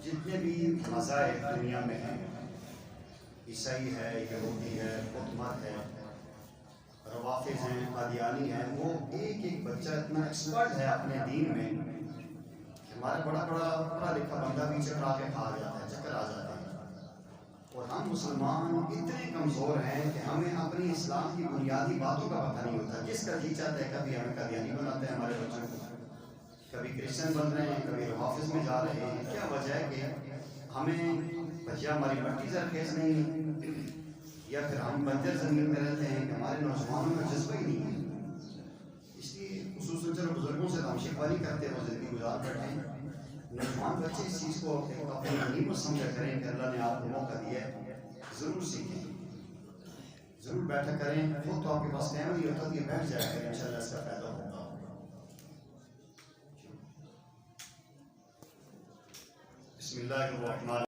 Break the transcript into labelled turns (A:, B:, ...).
A: جتنے بھی مذاہب دنیا میں ہیں، عیسائی ہے، یہودی ہے، بت مت ہے، روافظ ہیں، قادیانی ہیں، وہ ایک ایک بچہ اتنا ایکسپرٹ ہے اپنے دین میں کہ ہمارا بڑا بڑا پڑھا لکھا بندہ بھی چکر آ کے کھا جاتا ہے، چکر آ جاتا ہے۔ اور ہم مسلمان اتنے کمزور ہیں کہ ہمیں اپنی اسلام کی بنیادی باتوں کا پتہ نہیں ہوتا۔ جس کا جی چاہتا ہے کبھی ہمیں قادیانی بناتے ہیں ہمارے بچوں کو، کبھی کرسچن بن رہے ہیں، کبھی روافظ میں جا رہے ہیں۔ کیا وجہ ہے کہ ہمیں یا ہماری مٹی زرخیز نہیں ہے، یا پھر ہم بنجر زمین میں رہتے ہیں کہ ہمارے نوجوانوں میں جذبہ ہی نہیں ہے۔ اس لیے خصوصاً چلو بزرگوں سے تو ہم شکوہ نہیں کرتے، وہ زندگی گزار بیٹھے ہیں۔ نوجوان بچے اس چیز کو اپنی غنیمت سمجھا کریں کہ اللہ نے آپ کو موقع دیا ہے، ضرور سیکھیں، ضرور بیٹھا کریں۔ خود تو آپ کے پاس ٹائم نہیں ہوتا، یہ بیٹھ جائے کریں، انشاءاللہ اس کا فائدہ ہوگا۔ بسم اللہ الرحمن